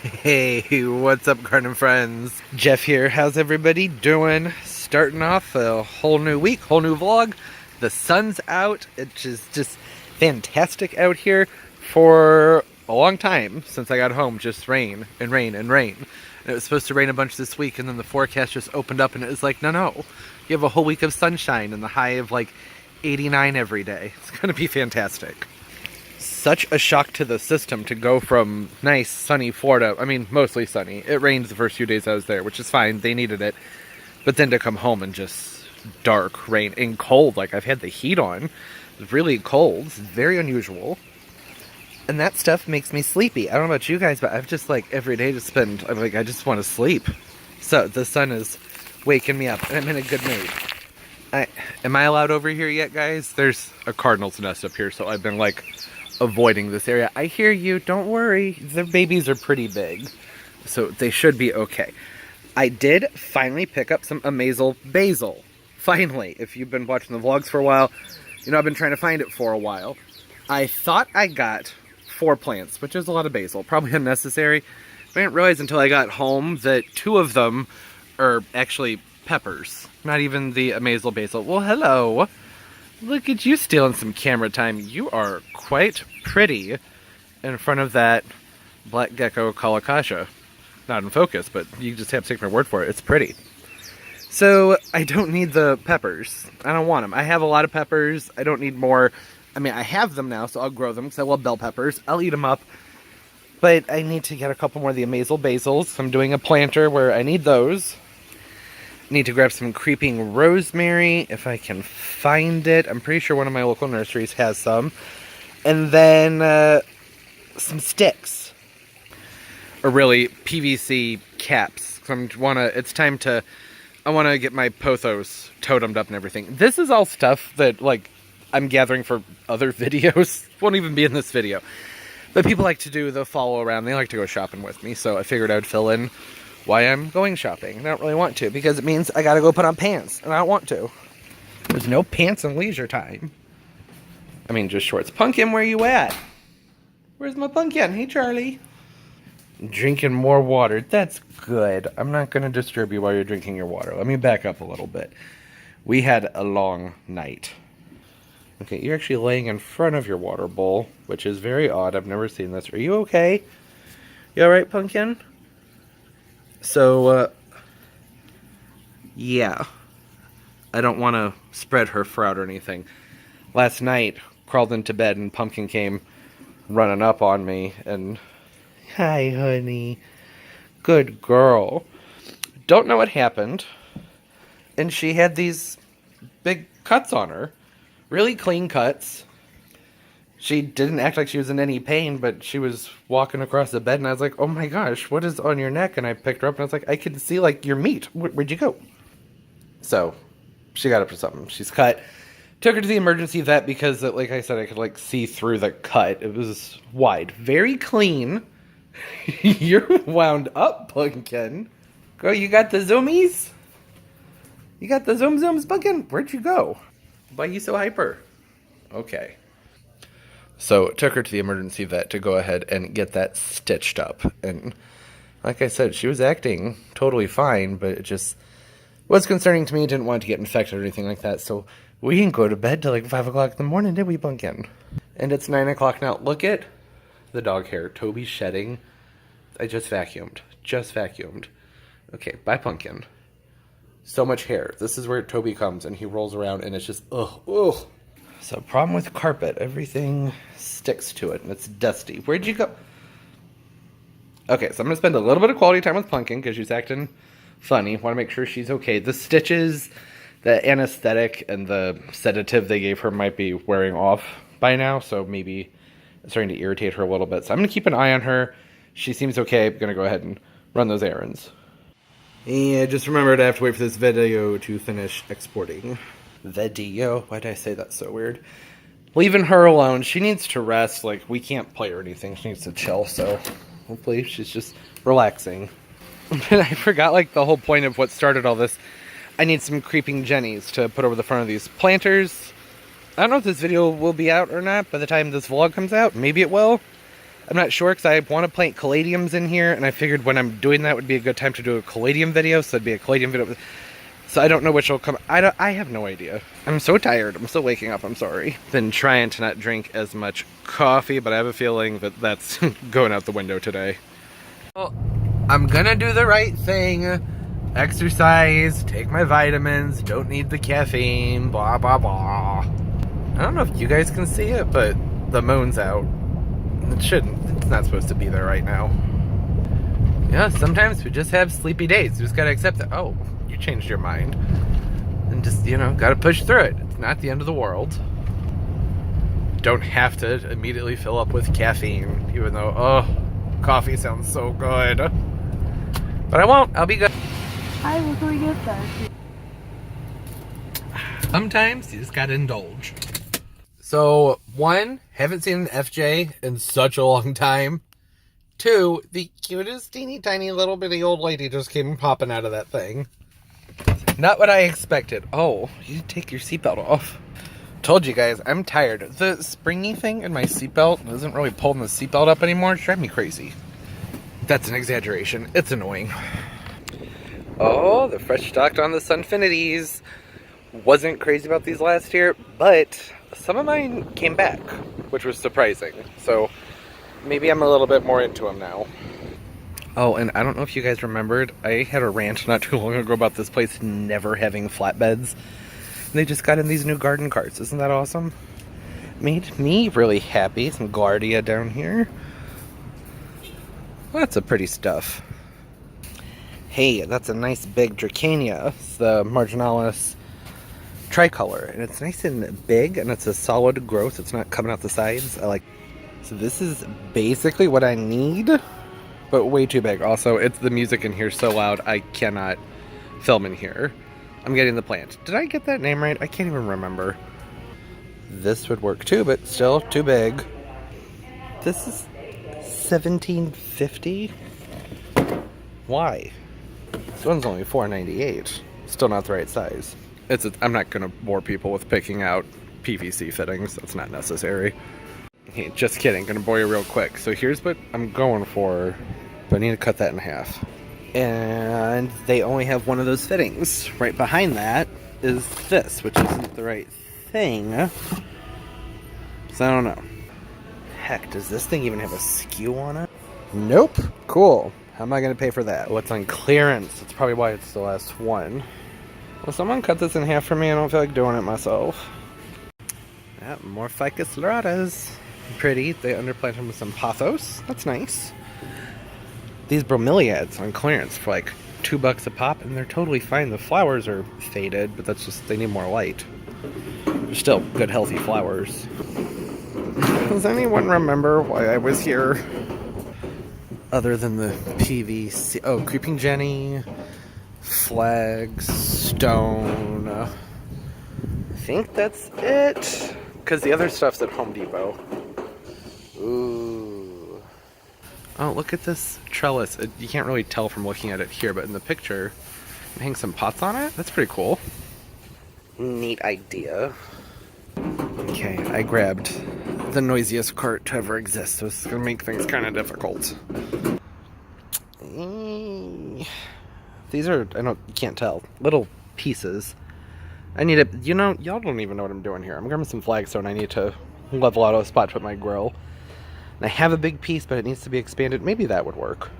Hey, what's up, garden friends? Jeff here. How's everybody doing? Starting off a whole new week, whole new vlog. The sun's out. It's just fantastic out here for a long time since I got home. Just rain and rain and rain. And it was supposed to rain a bunch this week, and then the forecast just opened up, and it was like, no. You have a whole week of sunshine and the high of like 89 every day. It's going to be fantastic. Such a shock to the system to go from nice sunny Florida, I mean mostly sunny, it rained the first few days I was there, which is fine, they needed it, but then to come home and just dark rain and cold, like I've had the heat on, it's really cold, it's very unusual, and that stuff makes me sleepy. I don't know about you guys, but I've just like every day to spend, I'm like, I just want to sleep. So the sun is waking me up and I'm in a good mood. Am I allowed over here yet, guys? There's a cardinal's nest up here, so I've been like avoiding this area. I hear you, don't worry. Their babies are pretty big, so they should be okay. I did finally pick up some Amazel basil. Finally, if you've been watching the vlogs for a while, you know I've been trying to find it for a while. I thought I got 4 plants, which is a lot of basil, probably unnecessary. I didn't realize until I got home that 2 of them are actually peppers, not even the Amazel basil. Well, hello. Look at you stealing some camera time. You are quite pretty in front of that black gecko colocasia. Not in focus, but you just have to take my word for it. It's pretty. So I don't need the peppers. I don't want them. I have a lot of peppers. I don't need more. I mean, I have them now, so I'll grow them because I love bell peppers. I'll eat them up. But I need to get a couple more of the Amazel basils. I'm doing a planter where I need those. Need to grab some creeping rosemary if I can find it. I'm pretty sure one of my local nurseries has some. And then some sticks. Or really, PVC caps. I want to get my pothos totemed up and everything. This is all stuff that, like, I'm gathering for other videos. Won't even be in this video. But people like to do the follow around. They like to go shopping with me. So I figured I'd fill in why I'm going shopping. I don't really want to, because it means I gotta go put on pants, and I don't want to. There's no pants in leisure time. I mean, just shorts. Pumpkin, where you at? Where's my pumpkin? Hey, Charlie. Drinking more water. That's good. I'm not gonna disturb you while you're drinking your water. Let me back up a little bit. We had a long night. Okay, you're actually laying in front of your water bowl, which is very odd. I've never seen this. Are you okay? You alright, Pumpkin? So, yeah, I don't want to spread her fur out or anything. Last night, crawled into bed and Pumpkin came running up on me and, hi, honey, good girl. Don't know what happened. And she had these big cuts on her, really clean cuts. She didn't act like she was in any pain, but she was walking across the bed, and I was like, oh my gosh, what is on your neck? And I picked her up, and I was like, I can see, like, your meat. Where'd you go? So, she got up to something. She's cut. Took her to the emergency vet because, like I said, I could, like, see through the cut. It was wide. Very clean. You're wound up, Pumpkin. Girl, you got the zoomies? You got the zoom zooms, Pumpkin? Where'd you go? Why are you so hyper? Okay. So took her to the emergency vet to go ahead and get that stitched up. And like I said, she was acting totally fine, but it just was concerning to me. Didn't want to get infected or anything like that. So we didn't go to bed till like 5 o'clock in the morning, did we, Pumpkin? And it's 9 o'clock now. Look at the dog hair. Toby's shedding. I just vacuumed. Just vacuumed. Okay, bye, Pumpkin. So much hair. This is where Toby comes and he rolls around and it's just, ugh. So problem with carpet, everything sticks to it and it's dusty. Where'd you go? Okay, so I'm gonna spend a little bit of quality time with Pumpkin because she's acting funny. Want to make sure she's okay. The stitches, the anesthetic, and the sedative they gave her might be wearing off by now, so maybe it's starting to irritate her a little bit. So I'm gonna keep an eye on her. She seems okay. I'm gonna go ahead and run those errands. Yeah, just remembered I have to wait for this video to finish exporting. Video? Why did I say that so weird? Leaving her alone. She needs to rest. Like, we can't play or anything. She needs to chill, so hopefully she's just relaxing. And I forgot, like, the whole point of what started all this. I need some creeping jennies to put over the front of these planters. I don't know if this video will be out or not by the time this vlog comes out. Maybe it will. I'm not sure because I want to plant caladiums in here, and I figured when I'm doing that would be a good time to do a caladium video, so it'd be a caladium video. So I don't know which will come. I have no idea. I'm so tired. I'm still waking up. I'm sorry. Been trying to not drink as much coffee, but I have a feeling that that's going out the window today. Well, I'm gonna do the right thing. Exercise, take my vitamins, don't need the caffeine, blah, blah, blah. I don't know if you guys can see it, but the moon's out. It shouldn't. It's not supposed to be there right now. Yeah, sometimes we just have sleepy days. We just gotta accept that. Oh, you changed your mind. And just, you know, gotta push through it. It's not the end of the world. Don't have to immediately fill up with caffeine, even though, oh, coffee sounds so good. But I won't. I'll be good. Hi, what can we get that? Sometimes you just gotta indulge. So, 1, haven't seen an FJ in such a long time. 2, the cutest teeny tiny little bitty old lady just came popping out of that thing. Not what I expected. Oh, you take your seatbelt off. Told you guys, I'm tired. The springy thing in my seatbelt isn't really pulling the seatbelt up anymore. It's driving me crazy. That's an exaggeration. It's annoying. Oh, the fresh stocked on the Sunfinities. Wasn't crazy about these last year, but some of mine came back, which was surprising. So maybe I'm a little bit more into them now. Oh, and I don't know if you guys remembered, I had a rant not too long ago about this place never having flatbeds. And they just got in these new garden carts. Isn't that awesome? Made me really happy. Some Guardia down here. Lots of pretty stuff. Hey, that's a nice big Dracania. It's the Marginalis tricolor. And it's nice and big, and it's a solid growth. It's not coming out the sides. I like. So this is basically what I need, but way too big. Also, it's the music in here so loud, I cannot film in here. I'm getting the plant. Did I get that name right? I can't even remember. This would work too, but still too big. This is $17.50. Why? This one's only $4.98. Still not the right size. I'm not gonna bore people with picking out PVC fittings. That's not necessary. Hey, just kidding. Gonna bore you real quick. So here's what I'm going for. But I need to cut that in half. And they only have one of those fittings. Right behind that is this, which isn't the right thing. So I don't know. Heck, does this thing even have a SKU on it? Nope. Cool. How am I going to pay for that? What's on clearance? That's probably why it's the last one. Will someone cut this in half for me? I don't feel like doing it myself. Yeah, more Ficus liratas. Pretty. They underplanted them with some pothos. That's nice. These bromeliads on clearance for like $2 a pop, and they're totally fine. The flowers are faded, but that's just, they need more light. They're still good, healthy flowers. Does anyone remember why I was here? Other than the PVC. Oh, Creeping Jenny, flags, stone. I think that's it. Because the other stuff's at Home Depot. Ooh. Oh, look at this trellis. You can't really tell from looking at it here, but in the picture, hang some pots on it. That's pretty cool. Neat idea. Okay, I grabbed the noisiest cart to ever exist, so it's gonna make things kind of difficult. These are, I don't, you can't tell, little pieces. I need to, you know, y'all don't even know what I'm doing here. I'm grabbing some flagstone. I need to level out a spot to put my grill. And I have a big piece, but it needs to be expanded. Maybe that would work.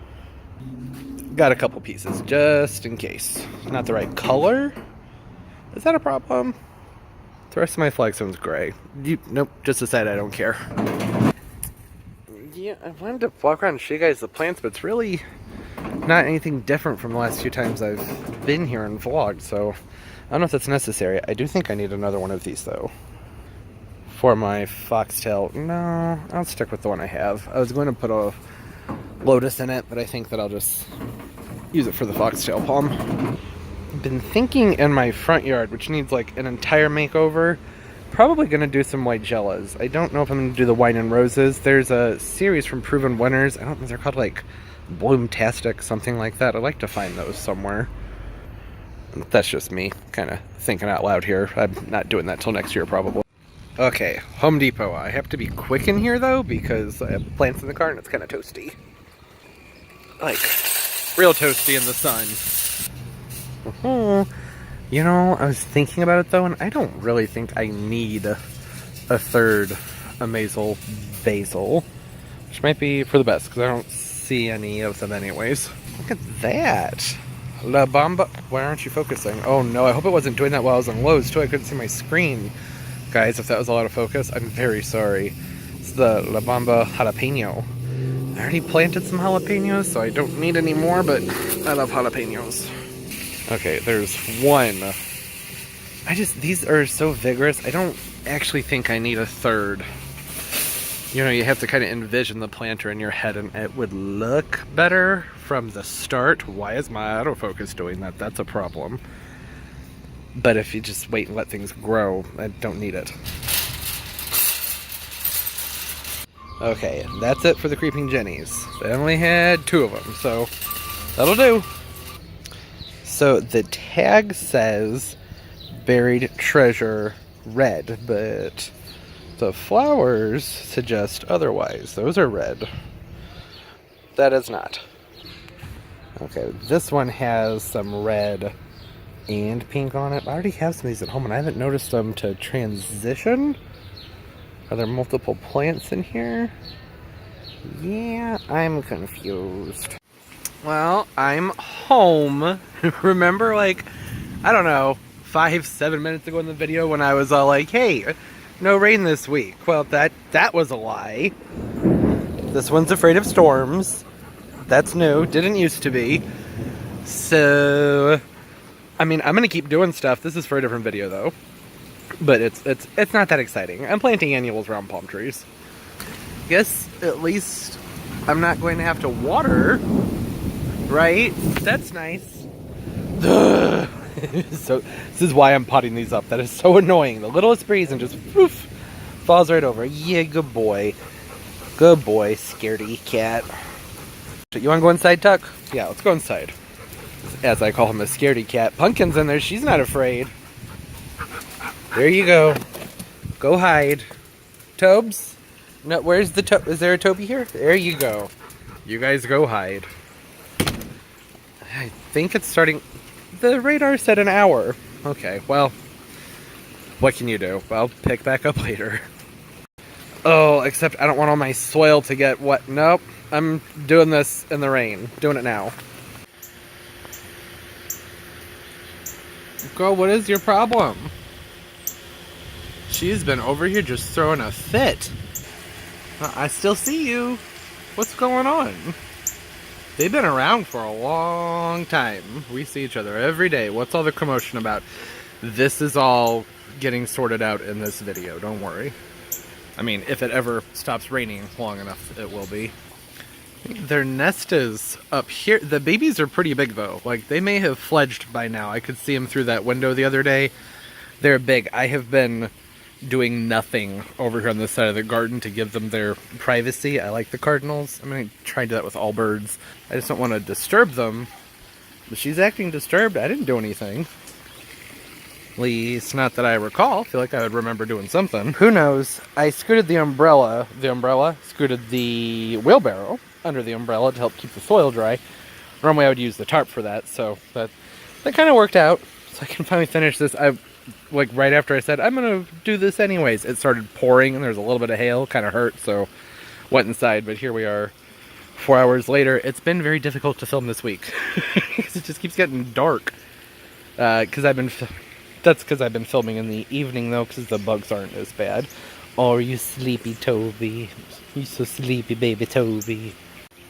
Got a couple pieces, just in case. Not the right color? Is that a problem? The rest of my flagstone's gray. Nope, just decide I don't care. Yeah, I wanted to walk around and show you guys the plants, but it's really not anything different from the last few times I've been here and vlogged, so I don't know if that's necessary. I do think I need another one of these, though. For my foxtail. No, I'll stick with the one I have. I was going to put a lotus in it, but I think that I'll just use it for the foxtail palm. I've been thinking in my front yard, which needs like an entire makeover, probably going to do some Weigelas. I don't know if I'm going to do the wine and roses. There's a series from Proven Winners. I don't know if they're called like Bloomtastic, something like that. I'd like to find those somewhere. That's just me kind of thinking out loud here. I'm not doing that till next year probably. Okay, Home Depot. I have to be quick in here though because I have plants in the car and it's kind of toasty. Like, real toasty in the sun. You know, I was thinking about it though, and I don't really think I need a third Amazel basil, which might be for the best because I don't see any of them anyways. Look at that. La Bamba. Why aren't you focusing? Oh no, I hope it wasn't doing that while I was on Lowe's too. I couldn't see my screen. Guys, if that was a lot of focus, I'm very sorry. It's the La Bamba jalapeno. I already planted some jalapenos, so I don't need any more, but I love jalapenos. Okay, there's one. These are so vigorous, I don't actually think I need a third. You know, you have to kind of envision the planter in your head, and it would look better from the start. Why is my autofocus doing that? That's a problem. But if you just wait and let things grow, I don't need it. Okay, that's it for the Creeping Jennies. I only had 2 of them, so that'll do. So the tag says buried treasure red, but the flowers suggest otherwise. Those are red. That is not. Okay, this one has some red and pink on it. I already have some of these at home and I haven't noticed them to transition. Are there multiple plants in here? Yeah, I'm confused. Well, I'm home. Remember, like, I don't know, 5-7 minutes ago in the video when I was all like, hey, no rain this week. Well, that was a lie. This one's afraid of storms. That's new. Didn't used to be. So, I mean, I'm gonna keep doing stuff. This is for a different video, though. But it's not that exciting. I'm planting annuals around palm trees. Guess at least I'm not going to have to water, right? That's nice. So this is why I'm potting these up. That is so annoying. The littlest breeze and just poof, falls right over. Yeah, good boy. Good boy, scaredy cat. You want to go inside, Tuck? Yeah, let's go inside. As I call him, a scaredy cat. Pumpkin's in there. She's not afraid. There you go. Go hide. Tobes? No, where's the Toby? Is there a Toby here? There you go. You guys go hide. I think it's starting... The radar said an hour. Okay, well, what can you do? Well, pick back up later. Oh, except I don't want all my soil to get wet. Nope, I'm doing this in the rain. Doing it now. Girl, what is your problem? She's been over here just throwing a fit. I still see you. What's going on? They've been around for a long time. We see each other every day. What's all the commotion about? This is all getting sorted out in this video. Don't worry. I mean, if it ever stops raining long enough, it will be. Their nest is up here. The babies are pretty big, though. Like, they may have fledged by now. I could see them through that window the other day. They're big. I have been doing nothing over here on this side of the garden to give them their privacy. I like the cardinals. I'm going to try to do that with all birds. I just don't want to disturb them. But she's acting disturbed. I didn't do anything. At least not that I recall. I feel like I would remember doing something. Who knows? I scooted the umbrella. Scooted the wheelbarrow under the umbrella to help keep the soil dry. Normally I would use the tarp for that, so that kind of worked out. So I can finally finish this. Like right after I said I'm gonna do this anyways, it started pouring and there's a little bit of hail. Kind of hurt, so went inside. But here we are 4 hours later. It's been very difficult to film this week because it just keeps getting dark. Because I've been filming in the evening though, because the bugs aren't as bad. Oh, you sleepy Toby. You so sleepy, baby Toby.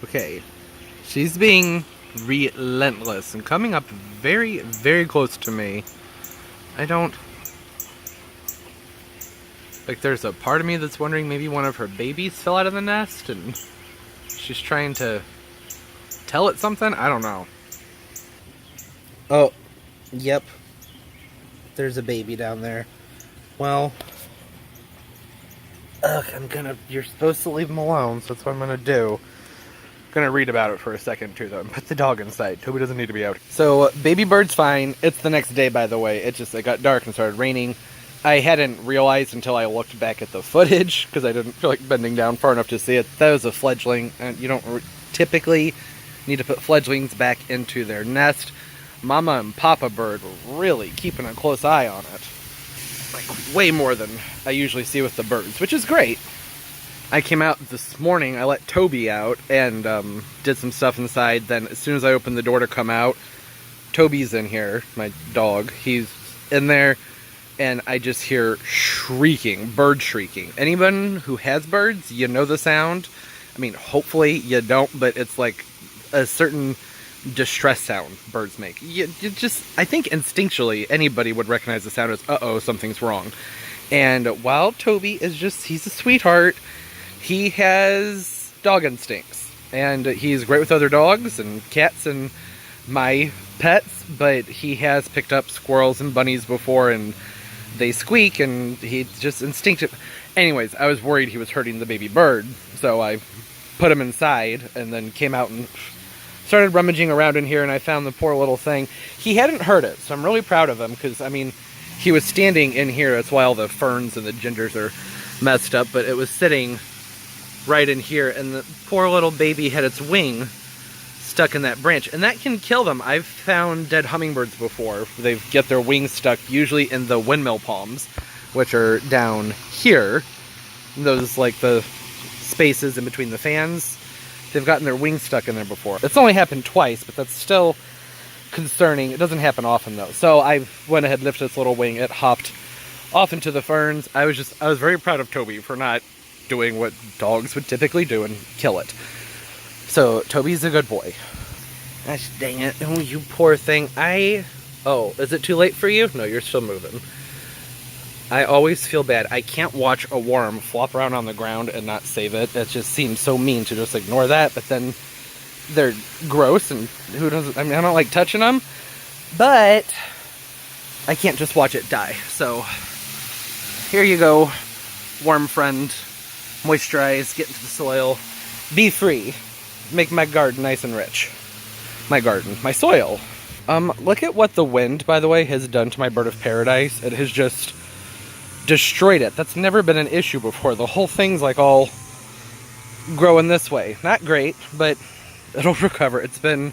Okay, she's being relentless and coming up very, very close to me. I don't... Like, there's a part of me that's wondering maybe one of her babies fell out of the nest and she's trying to tell it something? I don't know. Oh, yep. There's a baby down there. Well... Ugh, you're supposed to leave him alone, so that's what I'm gonna do. I'm gonna read about it for a second too, though, and put the dog inside. Toby doesn't need to be out. So, baby bird's fine. It's the next day, by the way. It got dark and started raining. I hadn't realized until I looked back at the footage, because I didn't feel like bending down far enough to see it. That was a fledgling, and you don't typically need to put fledglings back into their nest. Mama and Papa bird were really keeping a close eye on it. Like, way more than I usually see with the birds, which is great. I came out this morning, I let Toby out, and did some stuff inside. Then as soon as I opened the door to come out, Toby's in here, my dog. He's in there, and I just hear shrieking, bird shrieking. Anyone who has birds, you know the sound. I mean, hopefully you don't, but it's like a certain distress sound birds make. You just, I think instinctually anybody would recognize the sound as, uh-oh, something's wrong. And while Toby is just, he's a sweetheart, he has dog instincts. And he's great with other dogs and cats and my pets, but he has picked up squirrels and bunnies before, and they squeak, and he's just instinctive. Anyways, I was worried he was hurting the baby bird, so I put him inside and then came out and started rummaging around in here, and I found the poor little thing. He hadn't hurt it, so I'm really proud of him, because, I mean, he was standing in here. That's why all the ferns and the gingers are messed up, but it was sitting right in here, and the poor little baby had its wing stuck in that branch, and that can kill them. I've found dead hummingbirds before. They get their wings stuck, usually in the windmill palms, which are down here. Those, like, the spaces in between the fans. They've gotten their wings stuck in there before. It's only happened twice, but that's still concerning. It doesn't happen often, though. So I went ahead, lifted its little wing. It hopped off into the ferns. I was very proud of Toby for not doing what dogs would typically do and kill it. So Toby's a good boy. Gosh dang it. Oh, you poor thing. Oh, is it too late for you? No, you're still moving. I always feel bad. I can't watch a worm flop around on the ground and not save it. It just seems so mean to just ignore that, but then they're gross, and who doesn't, I mean, I don't like touching them, but I can't just watch it die. So here you go, worm friend. Moisturize, get into the soil, be free, make my garden nice and rich. My garden, my soil. Look at what the wind, by the way, has done to my bird of paradise. It has just destroyed it. That's never been an issue before. The whole thing's like all growing this way. Not great, but it'll recover. It's been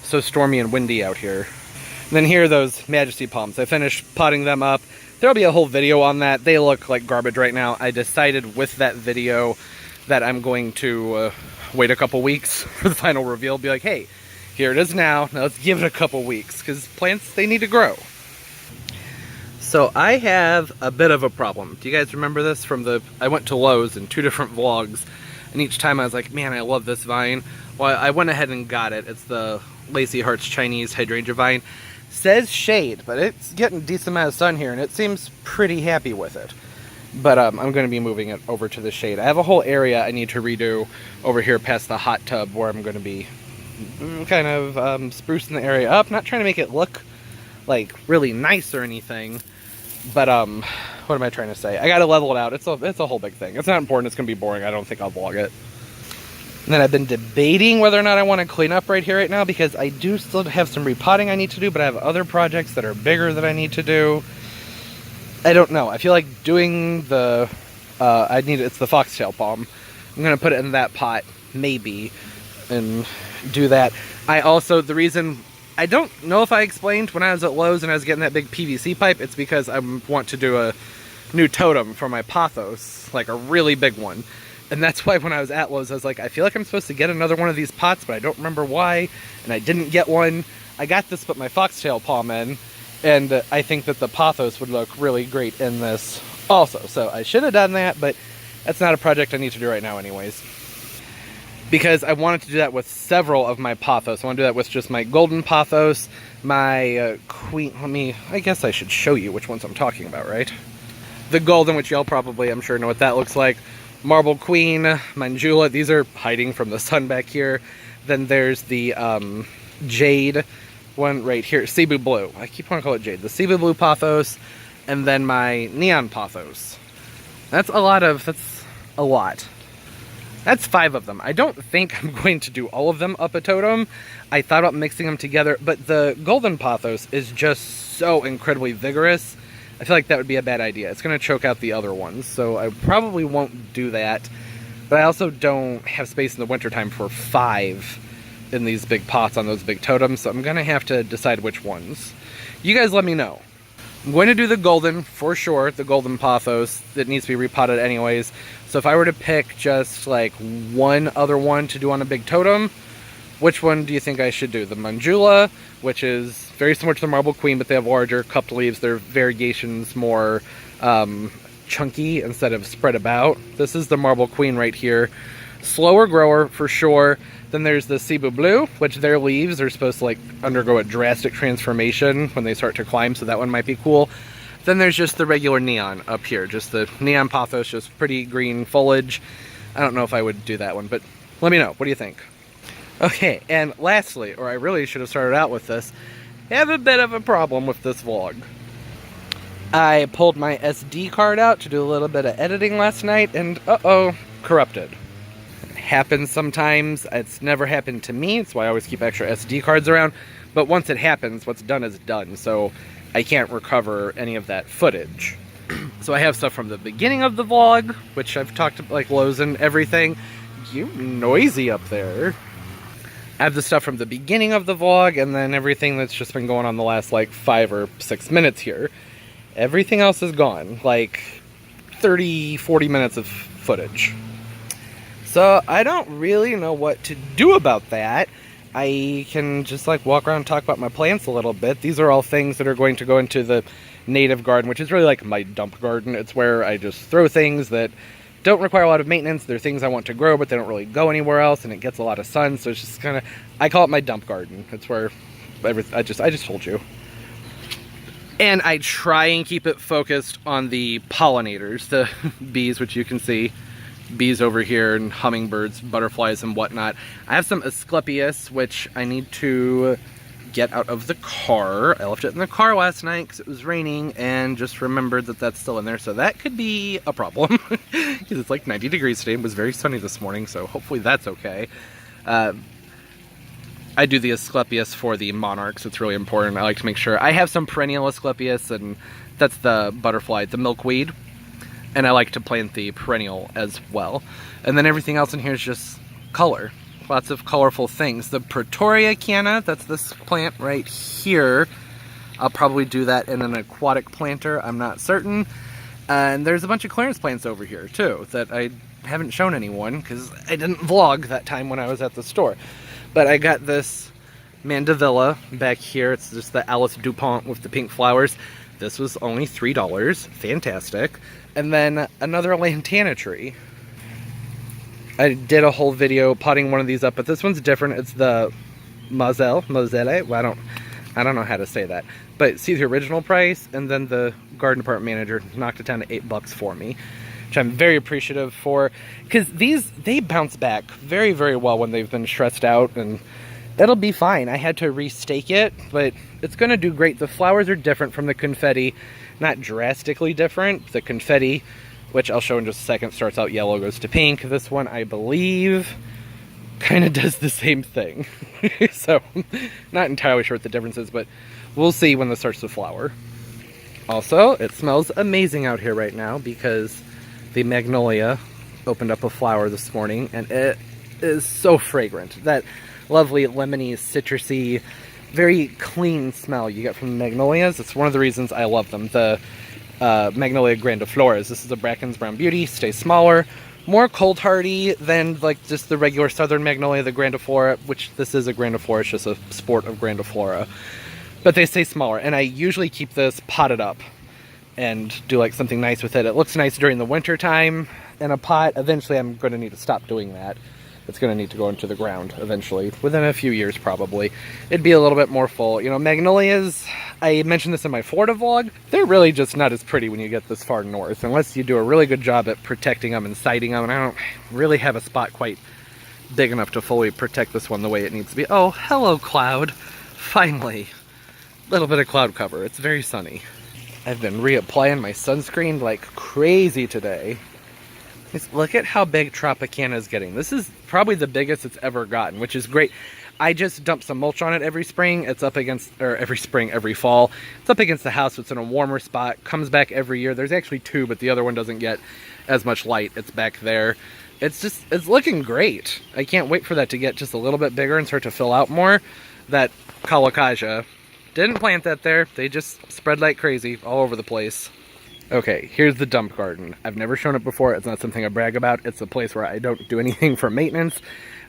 so stormy and windy out here. And then here are those Majesty palms. I finished potting them up. There'll be a whole video on that. They look like garbage right now. I decided with that video that I'm going to wait a couple weeks for the final reveal. Be like, hey, here it is now. Now let's give it a couple weeks, because plants, they need to grow. So I have a bit of a problem. Do you guys remember this from I went to Lowe's in 2 different vlogs, and each time I was like, man, I love this vine. Well, I went ahead and got it. It's the Lacy Hearts Chinese hydrangea vine. Says shade, but it's getting a decent amount of sun here, and it seems pretty happy with it. But I'm going to be moving it over to the shade. I have a whole area I need to redo over here past the hot tub, where I'm going to be kind of sprucing the area up. Not trying to make it look like really nice or anything, but what am I trying to say? I got to level it out. It's a whole big thing. It's not important. It's going to be boring. I don't think I'll vlog it. And then I've been debating whether or not I want to clean up right here right now, because I do still have some repotting I need to do, but I have other projects that are bigger that I need to do. I don't know. I feel like doing the, it's the foxtail palm. I'm going to put it in that pot, maybe, and do that. The reason, I don't know if I explained when I was at Lowe's and I was getting that big PVC pipe, it's because I want to do a new totem for my pothos, like a really big one. And that's why when I was at Lowe's, I was like, I feel like I'm supposed to get another one of these pots, but I don't remember why, and I didn't get one. I got this, put my foxtail palm in, and I think that the pothos would look really great in this also. So I should have done that, but that's not a project I need to do right now anyways. Because I wanted to do that with several of my pothos. I want to do that with just my golden pothos, my queen, I guess I should show you which ones I'm talking about, right? The golden, which y'all probably, I'm sure, know what that looks like. Marble Queen, Manjula, these are hiding from the sun back here. Then there's the Jade one right here, Cebu Blue. I keep wanting to call it Jade. The Cebu Blue pothos, and then my Neon pothos. That's a lot. That's 5 of them. I don't think I'm going to do all of them up a totem. I thought about mixing them together, but the golden pothos is just so incredibly vigorous I feel like that would be a bad idea. It's going to choke out the other ones, so I probably won't do that. But I also don't have space in the wintertime for 5 in these big pots on those big totems, so I'm going to have to decide which ones. You guys let me know. I'm going to do the golden, for sure, the golden pothos that needs to be repotted anyways. So if I were to pick just like one other one to do on a big totem, which one do you think I should do? The Manjula, which is very similar to the Marble Queen, but they have larger cupped leaves. Their variations more chunky instead of spread about. This is the Marble Queen right here. Slower grower for sure. Then there's the Cebu Blue, which their leaves are supposed to like undergo a drastic transformation when they start to climb, so that one might be cool. Then there's just the regular neon up here, just the neon pothos, just pretty green foliage. I don't know if I would do that one, but let me know. What do you think? Okay, and lastly, or I really should have started out with this, I have a bit of a problem with this vlog. I pulled my SD card out to do a little bit of editing last night, and uh-oh, corrupted. It happens sometimes. It's never happened to me, that's why I always keep extra SD cards around. But once it happens, what's done is done, so I can't recover any of that footage. So I have stuff from the beginning of the vlog, which I've talked about, like Lowe's and everything. You're noisy up there. I have the stuff from the beginning of the vlog, and then everything that's just been going on the last like 5 or 6 minutes here. Everything else is gone, like 30-40 minutes of footage. So I don't really know what to do about that. I can just like walk around and talk about my plants a little bit. These are all things that are going to go into the native garden, which is really like my dump garden. It's where I just throw things that don't require a lot of maintenance. They're things I want to grow, but they don't really go anywhere else, and it gets a lot of sun, so it's just kind of, I call it my dump garden. It's where I just told you. And I try and keep it focused on the pollinators, the bees, which you can see. Bees over here, and hummingbirds, butterflies, and whatnot. I have some Asclepias, which I need to get out of the car. I left it in the car last night because it was raining, and just remembered that that's still in there, so that could be a problem. Because it's like 90 degrees today. It was very sunny this morning, so hopefully that's okay. I do the Asclepias for the monarchs. It's really important. I like to make sure. I have some perennial Asclepias, and that's the butterfly, the milkweed. And I like to plant the perennial as well. And then everything else in here is just color. Lots of colorful things. The Pretoria canna, that's this plant right here. I'll probably do that in an aquatic planter, I'm not certain. And there's a bunch of clearance plants over here too that I haven't shown anyone because I didn't vlog that time when I was at the store. But I got this Mandevilla back here. It's just the Alice Dupont with the pink flowers. This was only $3, fantastic. And then another lantana tree. I did a whole video potting one of these up, but this one's different. It's the Moselle. Well, I don't know how to say that. But see the original price, and then the garden department manager knocked it down to $8 for me, which I'm very appreciative for. Because they bounce back very, very well when they've been stressed out, and it'll be fine. I had to restake it, but it's going to do great. The flowers are different from the confetti. Not drastically different. The confetti, which I'll show in just a second, starts out yellow, goes to pink. This one, I believe, kind of does the same thing. So, not entirely sure what the difference is, but we'll see when this starts to flower. Also, it smells amazing out here right now because the magnolia opened up a flower this morning, and it is so fragrant. That lovely lemony, citrusy, very clean smell you get from the magnolias. It's one of the reasons I love them. The Magnolia grandiflora. This is a Bracken's Brown Beauty. Stays smaller, more cold hardy than like just the regular southern magnolia, the grandiflora, which this is a grandiflora. It's just a sport of grandiflora. But they stay smaller, and I usually keep this potted up and do like something nice with it. It looks nice during the winter time in a pot. Eventually I'm going to need to stop doing that. It's going to need to go into the ground eventually, within a few years probably. It'd be a little bit more full. You know, magnolias, I mentioned this in my Florida vlog, they're really just not as pretty when you get this far north, unless you do a really good job at protecting them and sighting them, and I don't really have a spot quite big enough to fully protect this one the way it needs to be. Oh, hello cloud. Finally. A little bit of cloud cover. It's very sunny. I've been reapplying my sunscreen like crazy today. Just look at how big Tropicana is getting. This is probably the biggest it's ever gotten, which is great. I just dump some mulch on it every spring. It's up against, or every spring, every fall. It's up against the house, so it's in a warmer spot. Comes back every year. There's actually 2, but the other one doesn't get as much light. It's back there. It's looking great. I can't wait for that to get just a little bit bigger and start to fill out more. That colocasia, didn't plant that there. They just spread like crazy all over the place. Okay, here's the dump garden. I've never shown it before. It's not something I brag about. It's a place where I don't do anything for maintenance.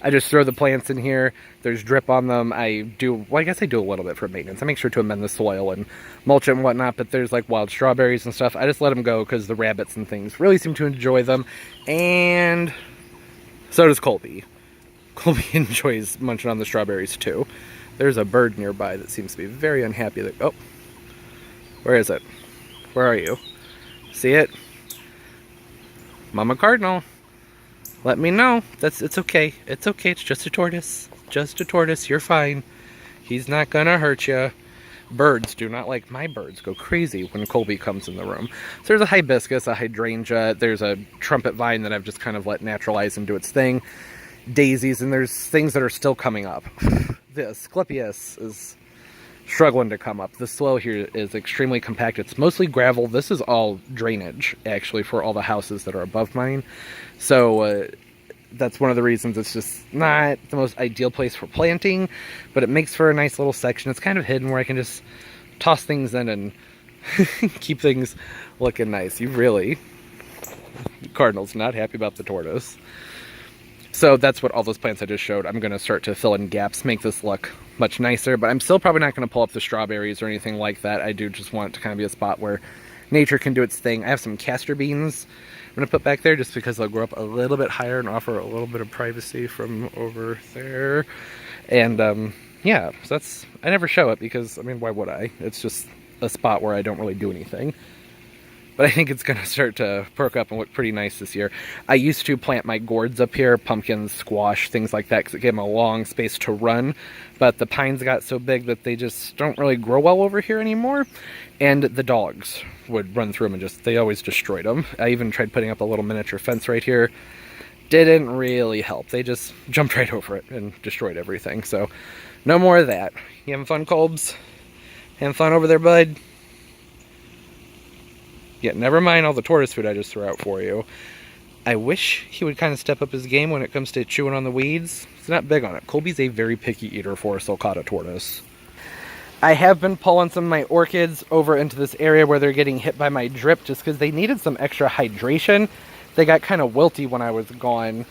I just throw the plants in here. There's drip on them. I guess I do a little bit for maintenance. I make sure to amend the soil and mulch it and whatnot, but there's like wild strawberries and stuff. I just let them go because the rabbits and things really seem to enjoy them. And so does Colby. Colby enjoys munching on the strawberries too. There's a bird nearby that seems to be very unhappy that, oh, where is it? Where are you? See it? Mama Cardinal. Let me know. It's okay. It's okay. It's just a tortoise. Just a tortoise. You're fine. He's not gonna hurt you. Birds do not like, my birds go crazy when Colby comes in the room. So there's a hibiscus, a hydrangea, there's a trumpet vine that I've just kind of let naturalize and do its thing. Daisies, and there's things that are still coming up. The Asclepias is struggling to come up. The soil here is extremely compact. It's mostly gravel. This is all drainage, actually, for all the houses that are above mine. So that's one of the reasons it's just not the most ideal place for planting, but it makes for a nice little section. It's kind of hidden where I can just toss things in and keep things looking nice. Cardinal's not happy about the tortoise. So that's what all those plants I just showed. I'm going to start to fill in gaps, make this look much nicer, but I'm still probably not going to pull up the strawberries or anything like that. I do just want it to kind of be a spot where nature can do its thing. I have some castor beans I'm going to put back there just because they'll grow up a little bit higher and offer a little bit of privacy from over there. And yeah, so I never show it because, I mean, why would I? It's just a spot where I don't really do anything. But I think it's going to start to perk up and look pretty nice this year. I used to plant my gourds up here, pumpkins, squash, things like that, because it gave them a long space to run. But the pines got so big that they just don't really grow well over here anymore. And the dogs would run through them and they always destroyed them. I even tried putting up a little miniature fence right here. Didn't really help. They just jumped right over it and destroyed everything. So no more of that. You having fun, Colbs? Having fun over there, bud? Yeah, never mind all the tortoise food I just threw out for you. I wish he would kind of step up his game when it comes to chewing on the weeds. He's not big on it. Colby's a very picky eater for a sulcata tortoise. I have been pulling some of my orchids over into this area where they're getting hit by my drip just because they needed some extra hydration. They got kind of wilty when I was gone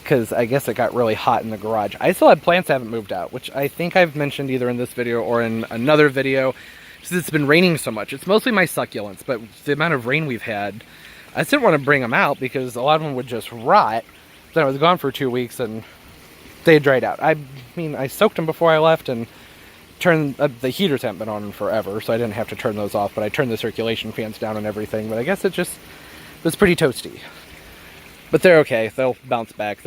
because I guess it got really hot in the garage. I still have plants that haven't moved out, which I think I've mentioned either in this video or in another video. Since it's been raining so much. It's mostly my succulents, but the amount of rain we've had, I didn't want to bring them out because a lot of them would just rot. Then I was gone for 2 weeks and they had dried out. I mean, I soaked them before I left and turned, the heaters haven't been on forever, so I didn't have to turn those off, but I turned the circulation fans down and everything, but I guess it just was pretty toasty. But they're okay, they'll bounce back.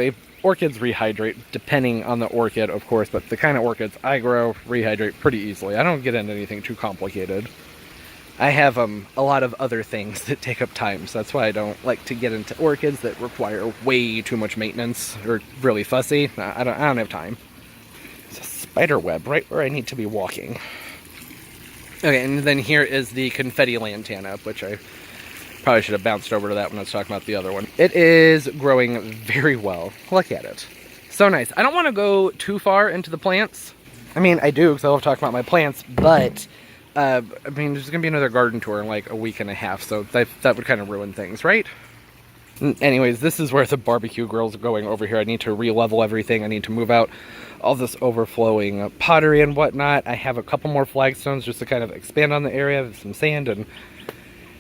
Orchids rehydrate, depending on the orchid, of course, but the kind of orchids I grow rehydrate pretty easily. I don't get into anything too complicated. I have a lot of other things that take up time, so that's why I don't like to get into orchids that require way too much maintenance or really fussy. I don't have time. It's a spider web right where I need to be walking. Okay, and then here is the confetti lantana, which I probably should have bounced over to that when I was talking about the other one. It is growing very well. Look at it. So nice. I don't want to go too far into the plants. I mean, I do because I love talking about my plants, but I mean, there's going to be another garden tour in like a week and a half, so that would kind of ruin things, right? Anyways, this is where the barbecue grills are going over here. I need to re-level everything. I need to move out all this overflowing pottery and whatnot. I have a couple more flagstones just to kind of expand on the area, some sand and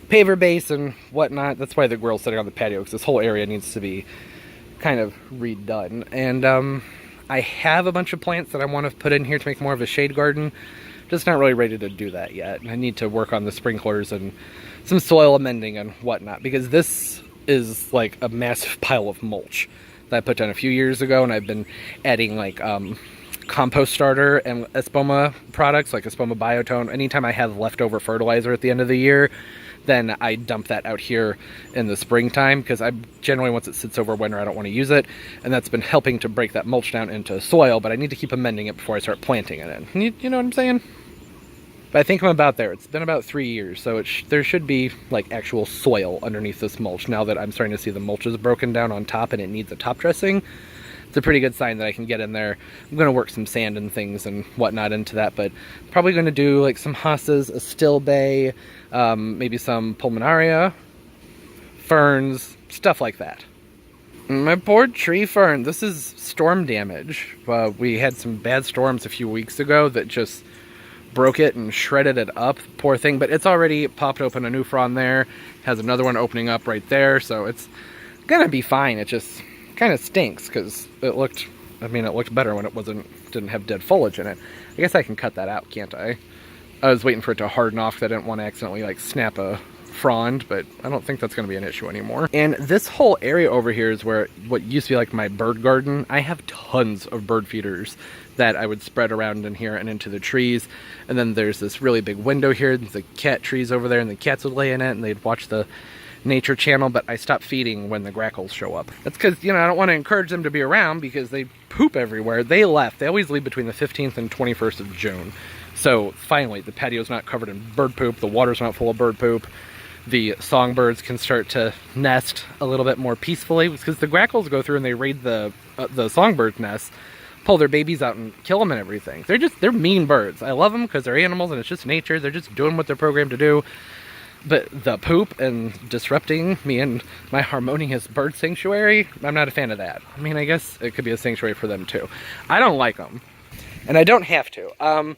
paver base and whatnot. That's why the grill's sitting on the patio, because this whole area needs to be kind of redone. And I have a bunch of plants that I want to put in here to make more of a shade garden. Just not really ready to do that yet. I need to work on the sprinklers and some soil amending and whatnot, because this is like a massive pile of mulch that I put down a few years ago, and I've been adding like compost starter and Espoma products like Espoma Biotone. Anytime I have leftover fertilizer at the end of the year, then I dump that out here in the springtime, because I generally, once it sits over winter, I don't want to use it, and that's been helping to break that mulch down into soil, but I need to keep amending it before I start planting it in. You know what I'm saying? But I think I'm about there. It's been about 3 years, so there should be like actual soil underneath this mulch now that I'm starting to see the mulch is broken down on top and it needs a top dressing. It's a pretty good sign that I can get in there. I'm going to work some sand and things and whatnot into that, but probably going to do like some hostas, a still bay, maybe some pulmonaria, ferns, stuff like that. My poor tree fern, this is storm damage. We had some bad storms a few weeks ago that just broke it and shredded it up, poor thing, but it's already popped open a new frond there, has another one opening up right there, so it's gonna be fine. It just kind of stinks because it looked better when it didn't have dead foliage in it. I guess I can cut that out, can't I? I was waiting for it to harden off because I didn't want to accidentally like snap a frond, but I don't think that's going to be an issue anymore. And this whole area over here is where what used to be like my bird garden. I have tons of bird feeders that I would spread around in here and into the trees. And then there's this really big window here, the cat trees over there, and the cats would lay in it and they'd watch the nature channel, but I stopped feeding when the grackles show up. That's because, I don't want to encourage them to be around because they poop everywhere. They left. They always leave between the 15th and 21st of June. So finally, the patio's not covered in bird poop. The water's not full of bird poop. The songbirds can start to nest a little bit more peacefully because the grackles go through and they raid the songbird nests, pull their babies out and kill them and everything. They're mean birds. I love them because they're animals and it's just nature. They're just doing what they're programmed to do. But the poop and disrupting me and my harmonious bird sanctuary, I'm not a fan of that. I mean, I guess it could be a sanctuary for them too. I don't like them. And I don't have to.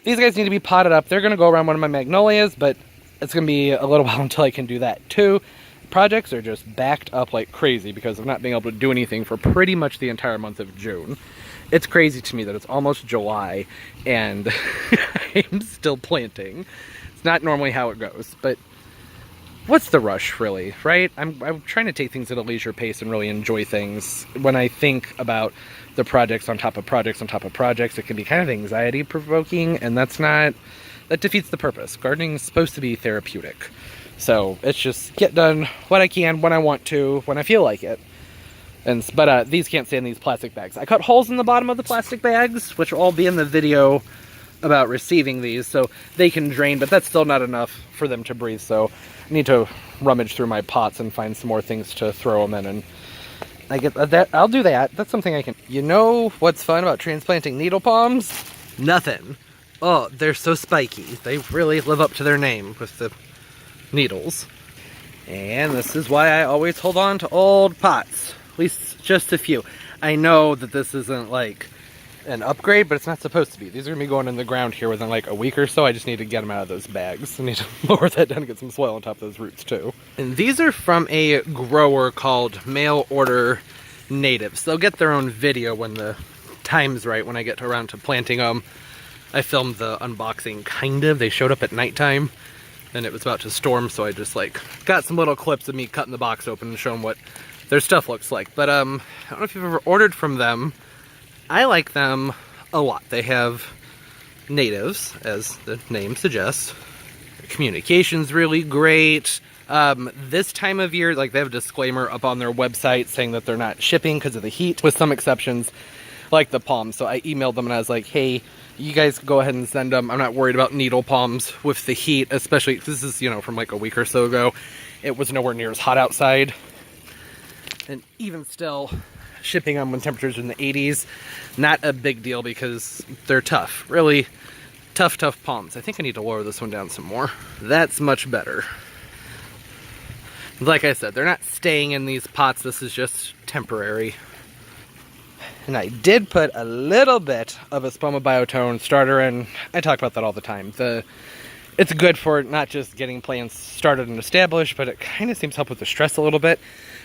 These guys need to be potted up. They're going to go around one of my magnolias, but it's going to be a little while until I can do that too. Projects are just backed up like crazy because of not being able to do anything for pretty much the entire month of June. It's crazy to me that it's almost July and I'm still planting. Not normally how it goes, but what's the rush, really, right? I'm trying to take things at a leisure pace and really enjoy things. When I think about the projects on top of projects on top of projects, it can be kind of anxiety provoking, and that defeats the purpose. Gardening is supposed to be therapeutic. So it's just get done what I can, when I want to, when I feel like it. But these can't stay in these plastic bags. I cut holes in the bottom of the plastic bags, which will all be in the video about receiving these, so they can drain, but that's still not enough for them to breathe, so I need to rummage through my pots and find some more things to throw them in, and I get that. I'll do that. That's something I can. You know what's fun about transplanting needle palms? Nothing. Oh, they're so spiky. They really live up to their name with the needles. And this is why I always hold on to old pots, at least just a few. I know that this isn't like an upgrade, but it's not supposed to be. These are gonna be going in the ground here within like a week or so. I just need to get them out of those bags. I need to lower that down and get some soil on top of those roots too. And these are from a grower called Mail Order Natives. They'll get their own video when the time's right, when I get around to planting them. I filmed the unboxing, kind of. They showed up at nighttime and it was about to storm, so I just like got some little clips of me cutting the box open and showing what their stuff looks like. But I don't know if you've ever ordered from them. I like them a lot. They have natives, as the name suggests. Communication's really great. This time of year, like, they have a disclaimer up on their website saying that they're not shipping because of the heat, with some exceptions, like the palms. So I emailed them and I was like, hey, you guys go ahead and send them. I'm not worried about needle palms with the heat, especially, this is, from like a week or so ago. It was nowhere near as hot outside. And even still, shipping them when temperatures are in the 80s, not a big deal because they're tough. Really tough palms. I think I need to lower this one down some more. That's much better. Like I said, they're not staying in these pots. This is just temporary. And I did put a little bit of Espoma Biotone starter in. I talk about that all the time. It's good for not just getting plants started and established, but it kind of seems to help with the stress a little bit,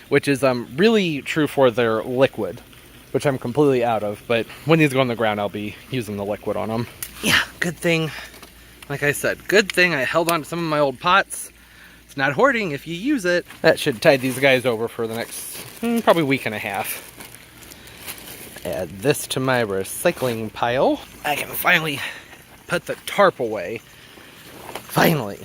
which is really true for their liquid, which I'm completely out of. But when these go on the ground, I'll be using the liquid on them. Yeah, good thing, like I said, good thing I held on to some of my old pots. It's not hoarding if you use it. That should tide these guys over for the next probably week and a half. Add this to my recycling pile. I can finally put the tarp away. Finally.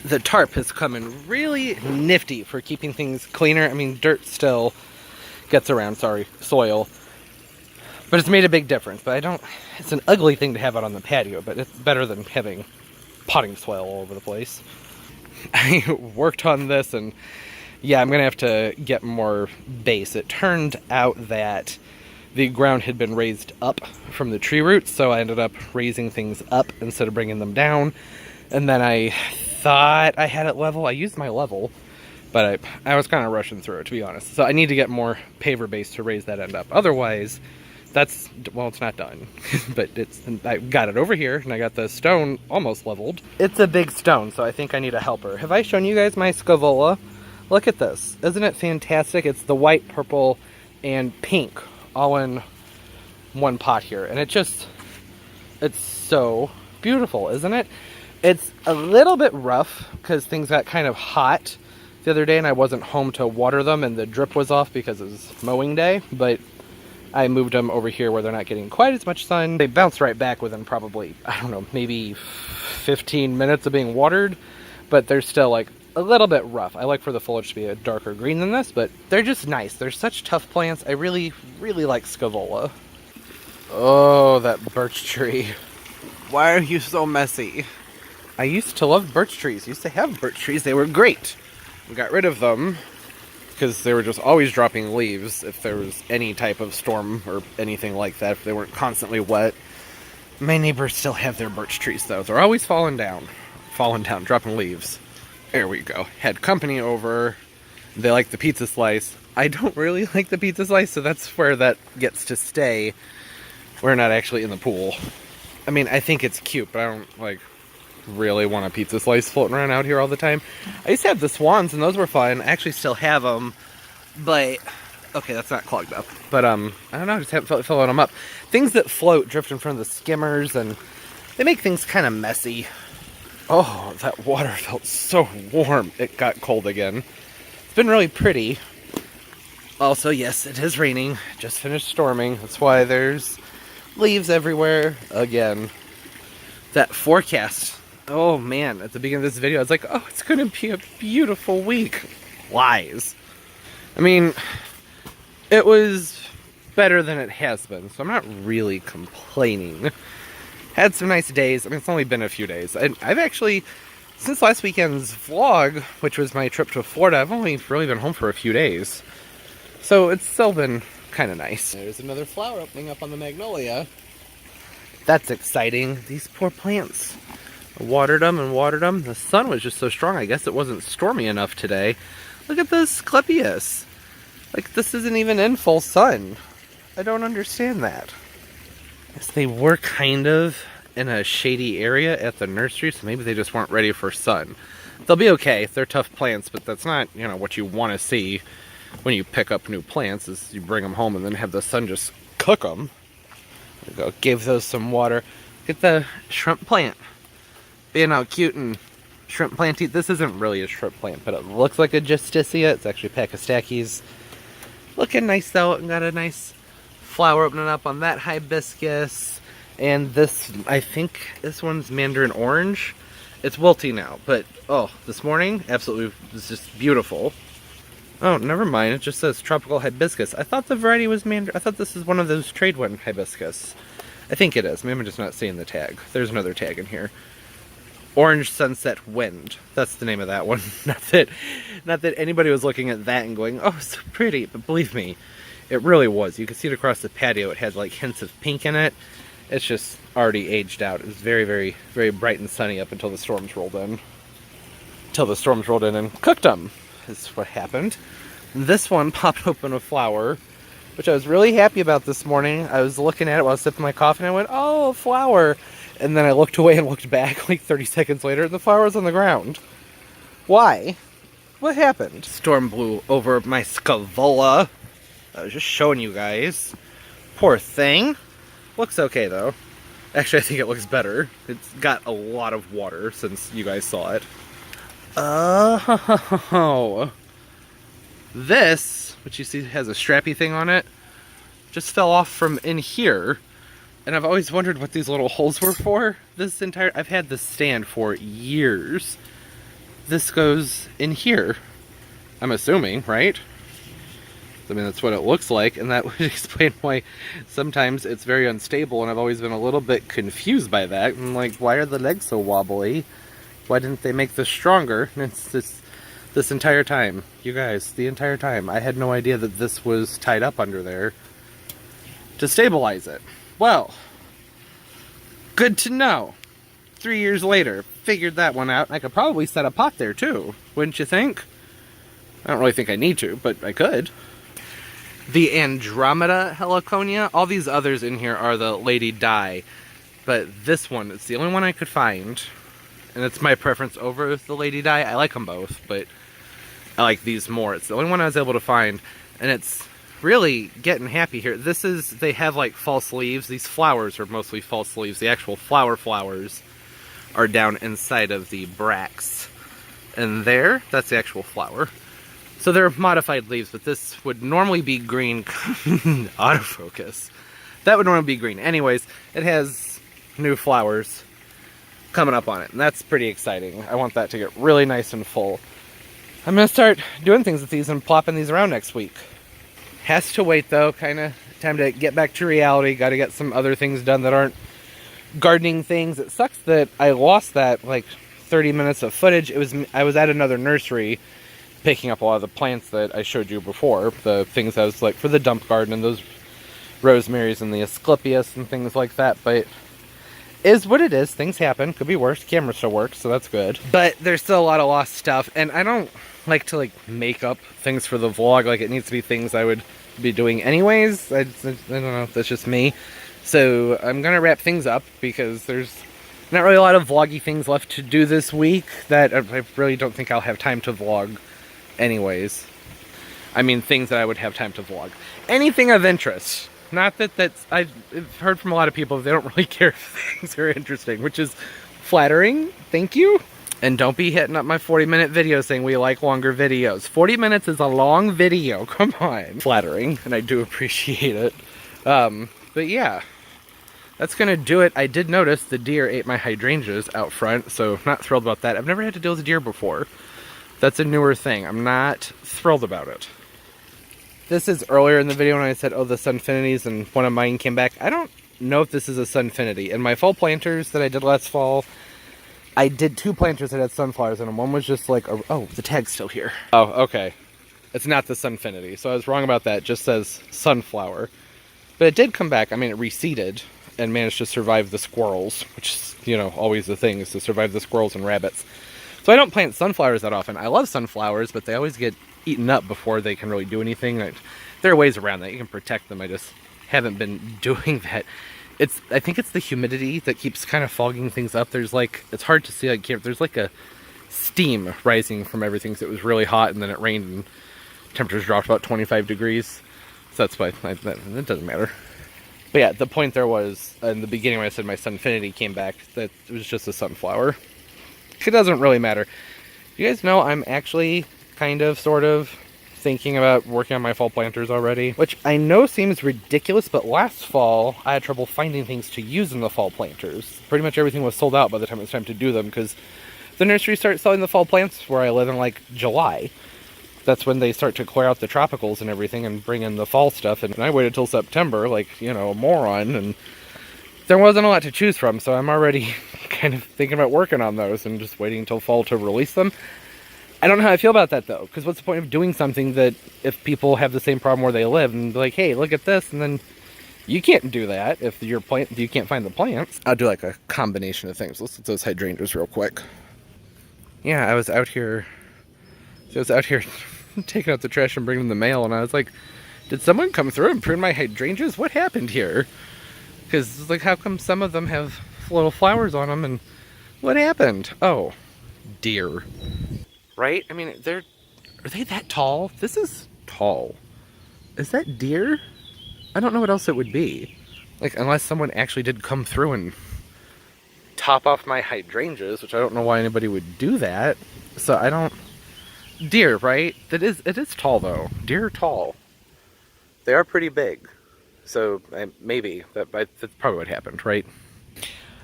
the tarp has come in really nifty for keeping things cleaner. I mean, dirt still gets around, sorry, soil. But it's made a big difference. But it's an ugly thing to have out on the patio, but it's better than having potting soil all over the place. I worked on this, and yeah, I'm gonna have to get more base. It turned out that the ground had been raised up from the tree roots, so I ended up raising things up instead of bringing them down. And then I thought I had it level. I used my level, but I was kind of rushing through it, to be honest. So I need to get more paver base to raise that end up. Otherwise, it's not done. But I got it over here, and I got the stone almost leveled. It's a big stone, so I think I need a helper. Have I shown you guys my scavola? Look at this. Isn't it fantastic? It's the white, purple, and pink all in one pot here. And it's so beautiful, isn't it? It's a little bit rough because things got kind of hot the other day and I wasn't home to water them and the drip was off because it was mowing day, but I moved them over here where they're not getting quite as much sun. They bounce right back within probably, I don't know, maybe 15 minutes of being watered, but they're still like a little bit rough. I like for the foliage to be a darker green than this, but they're just nice. They're such tough plants. I really, really like scavola. Oh, that birch tree. Why are you so messy? I used to love birch trees. I used to have birch trees. They were great. We got rid of them because they were just always dropping leaves if there was any type of storm or anything like that, if they weren't constantly wet. My neighbors still have their birch trees, though. They're always falling down, dropping leaves. There we go. Had company over. They like the pizza slice. I don't really like the pizza slice, so that's where that gets to stay. We're not actually in the pool. I mean, I think it's cute, but I don't, really want a pizza slice floating around out here all the time. I used to have the swans, and those were fun. I actually still have them, but... Okay, that's not clogged up. But, I don't know, I just haven't felt filling them up. Things that float drift in front of the skimmers, and they make things kind of messy. Oh, that water felt so warm. It got cold again. It's been really pretty. Also, yes, it is raining. Just finished storming. That's why there's leaves everywhere again. That forecast. Oh, man. At the beginning of this video, I was like, oh, it's going to be a beautiful week. Lies. I mean, it was better than it has been, so I'm not really complaining. Had some nice days. I mean, it's only been a few days. I've actually, since last weekend's vlog, which was my trip to Florida, I've only really been home for a few days. So it's still been kind of nice. There's another flower opening up on the magnolia. That's exciting. These poor plants. I watered them and watered them. The sun was just so strong. I guess it wasn't stormy enough today. Look at this Asclepias. This isn't even in full sun. I don't understand that. Yes, they were kind of in a shady area at the nursery, so maybe they just weren't ready for sun. They'll be okay. They're tough plants, but that's not, what you want to see when you pick up new plants, is you bring them home and then have the sun just cook them. There we go. Give those some water. Get the shrimp plant. Being all cute and shrimp planty. This isn't really a shrimp plant, but it looks like a Justicia. It's actually Pachystaches. Looking nice, though. Got a nice flower opening up on that hibiscus. And this, I think this one's mandarin orange. It's wilty now, but this morning, absolutely, it's just beautiful. Oh, never mind. It just says tropical hibiscus. I thought the variety was I thought this is one of those trade wind hibiscus. I think it is. Maybe I'm just not seeing the tag. There's another tag in here. Orange Sunset Wind. That's the name of that one. Not that anybody was looking at that and going, oh, so pretty. But believe me, it really was. You could see it across the patio. It had hints of pink in it. It's just already aged out. It was very, very, very bright and sunny up until the storms rolled in. Until the storms rolled in and cooked them, is what happened. This one popped open a flower, which I was really happy about this morning. I was looking at it while I was sipping my coffee, and I went, oh, a flower. And then I looked away and looked back 30 seconds later, and the flower was on the ground. Why? What happened? Storm blew over my scavola. I was just showing you guys. Poor thing. Looks okay, though. Actually, I think it looks better. It's got a lot of water since you guys saw it. Oh. This, which you see has a strappy thing on it, just fell off from in here. And I've always wondered what these little holes were for. I've had this stand for years. this goes in here. I'm assuming, right? I mean, that's what it looks like, and that would explain why sometimes it's very unstable, and I've always been a little bit confused by that. I'm like, why are the legs so wobbly? Why didn't they make this stronger? And it's this entire time, you guys, the entire time, I had no idea that this was tied up under there to stabilize it. Well, good to know. 3 years later, figured that one out. I could probably set a pot there too, wouldn't you think? I don't really think I need to, but I could. The Andromeda heliconia, all these others in here are the Lady Di, but this one, it's the only one I could find, and it's my preference over the Lady Di. I like them both, but I like these more. It's the only one I was able to find, and it's really getting happy here. They have like false leaves. These flowers are mostly false leaves. The actual flowers are down inside of the bracts. And that's the actual flower. So they're modified leaves, but this would normally be green. Autofocus. That would normally be green. Anyways, it has new flowers coming up on it, and that's pretty exciting. I want that to get really nice and full. I'm going to start doing things with these and plopping these around next week. Has to wait though, kind of time to get back to reality. Got to get some other things done that aren't gardening things. It sucks that I lost that like 30 minutes of footage. I was at another nursery picking up a lot of the plants that I showed you before. The things I was like for the dump garden and those rosemaries and the asclepias and things like that, but is what it is. Things happen. Could be worse. Camera still works, so that's good. But there's still a lot of lost stuff, and I don't like to make up things for the vlog. Like, it needs to be things I would be doing anyways. I don't know. That's just me. So I'm gonna wrap things up because there's not really a lot of vloggy things left to do this week that I really don't think I'll have time to vlog anyways. I mean, things that I would have time to vlog. Anything of interest. Not I've heard from a lot of people they don't really care if things are interesting, which is flattering. Thank you. And don't be hitting up my 40-minute video saying we like longer videos. 40 minutes is a long video. Come on. Flattering, and I do appreciate it. But yeah, that's gonna do it. I did notice the deer ate my hydrangeas out front, so not thrilled about that. I've never had to deal with a deer before. That's a newer thing. I'm not thrilled about it. This is earlier in the video when I said, oh, the Sunfinities, and one of mine came back. I don't know if this is a Sunfinity. In my fall planters that I did last fall, I did 2 planters that had sunflowers in them. One was just like, oh, the tag's still here. Oh, okay. It's not the Sunfinity, so I was wrong about that. It just says sunflower. But it did come back. I mean, it reseeded and managed to survive the squirrels, which is, you know, always the thing, is to survive the squirrels and rabbits. So I don't plant sunflowers that often. I love sunflowers, but they always get eaten up before they can really do anything. There are ways around that. You can protect them. I just haven't been doing that. I think it's the humidity that keeps kind of fogging things up. There's it's hard to see there's like a steam rising from everything. So it was really hot and then it rained and temperatures dropped about 25 degrees. So that's why it doesn't matter. But yeah, the point there was in the beginning when I said my Sunfinity came back, that it was just a sunflower. It doesn't really matter. You guys know I'm actually sort of thinking about working on my fall planters already, which I know seems ridiculous, but last fall I had trouble finding things to use in the fall planters. Pretty much everything was sold out by the time it was time to do them, because the nursery starts selling the fall plants where I live in July. That's when they start to clear out the tropicals and everything and bring in the fall stuff, and I waited till September a moron, and there wasn't a lot to choose from, so I'm already kind of thinking about working on those and just waiting until fall to release them. I don't know how I feel about that though, because what's the point of doing something that if people have the same problem where they live and be like, hey, look at this, and then you can't do that if you can't find the plants. I'll do a combination of things. Let's look at those hydrangeas real quick. Yeah, I was out here taking out the trash and bringing the mail, and I was like, did someone come through and prune my hydrangeas? What happened here? Because how come some of them have little flowers on them, and what happened? Oh, deer. Right? I mean, are they that tall? This is tall. Is that deer? I don't know what else it would be. Unless someone actually did come through and top off my hydrangeas, which I don't know why anybody would do that. So I don't... Deer, right? It is tall, though. Deer are tall. They are pretty big. So maybe. That's probably what happened, right?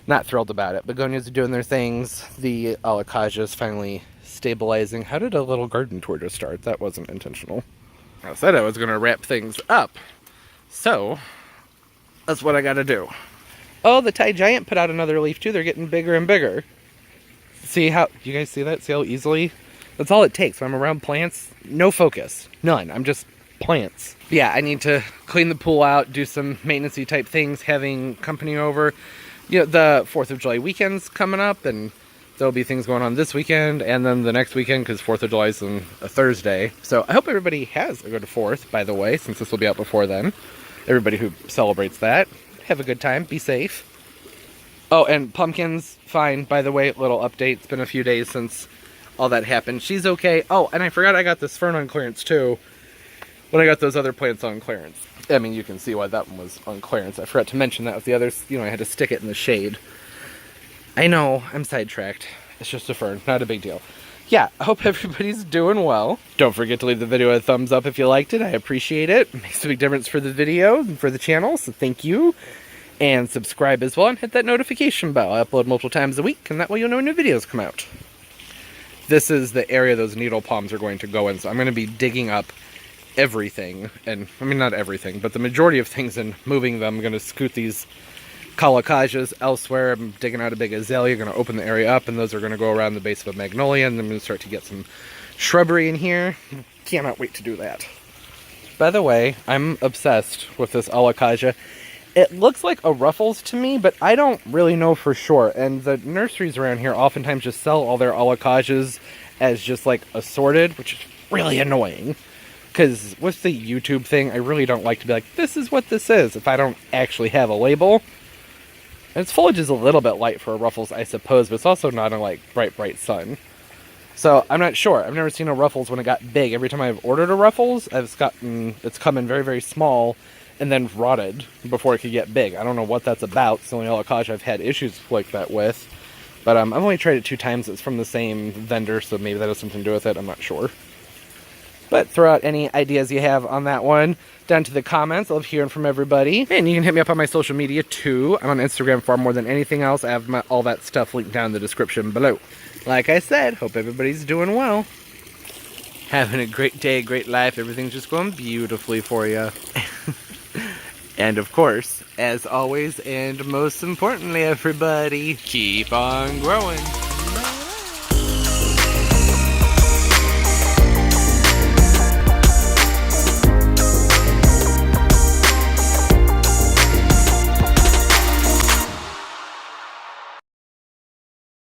Not thrilled about it. Begonias are doing their things. The Alocasias finally stabilizing. How did a little garden tour just start? That wasn't intentional. I said I was going to wrap things up. So, that's what I got to do. Oh, the Thai giant put out another leaf too. They're getting bigger and bigger. See how, you guys see that? See how easily? That's all it takes. When I'm around plants, no focus. None. I'm just plants. Yeah, I need to clean the pool out, do some maintenance-y type things, having company over. You know, the 4th of July weekend's coming up, and there'll be things going on this weekend, and then the next weekend, because 4th of July is on a Thursday. So I hope everybody has a good 4th, by the way, since this will be out before then. Everybody who celebrates that, have a good time, be safe. Oh, and Pumpkin's fine, by the way, little update. It's been a few days since all that happened. She's okay. Oh, and I forgot I got this fern on clearance too, when I got those other plants on clearance. I mean, you can see why that one was on clearance. I forgot to mention that with the others. You know, I had to stick it in the shade. I know, I'm sidetracked. It's just a fern, not a big deal. Yeah, I hope everybody's doing well. Don't forget to leave the video a thumbs up if you liked it. I appreciate it. It makes a big difference for the video and for the channel, so thank you. And subscribe as well and hit that notification bell. I upload multiple times a week, and that way you'll know when new videos come out. This is the area those needle palms are going to go in, so I'm going to be digging up everything, and I mean not everything, but the majority of things, and moving them. I'm going to scoot these colocajas elsewhere. I'm digging out a big azalea, going to open the area up, and those are going to go around the base of a magnolia, and then I'm going to start to get some shrubbery in here. Cannot wait to do that. By the way, I'm obsessed with this alocasia. It looks like a Ruffles to me, but I don't really know for sure. And the nurseries around here oftentimes just sell all their alocasias as just like assorted, which is really annoying. Because with the YouTube thing, I really don't like to be like, this is what this is, if I don't actually have a label. And its foliage is a little bit light for a Ruffles, I suppose, but it's also not a like bright sun. So I'm not sure. I've never seen a Ruffles when it got big. Every time I've ordered a Ruffles, it's come in very, very small and then rotted before it could get big. I don't know what that's about. It's the only alocasia I've had issues like that with. But I've only tried it 2 times. It's from the same vendor, so maybe that has something to do with it. I'm not sure. But throw out any ideas you have on that one down to the comments. I love hearing from everybody. And you can hit me up on my social media too. I'm on Instagram far more than anything else. I have all that stuff linked down in the description below. Like I said, hope everybody's doing well. Having a great day, great life. Everything's just going beautifully for you. And of course, as always, and most importantly, everybody, keep on growing.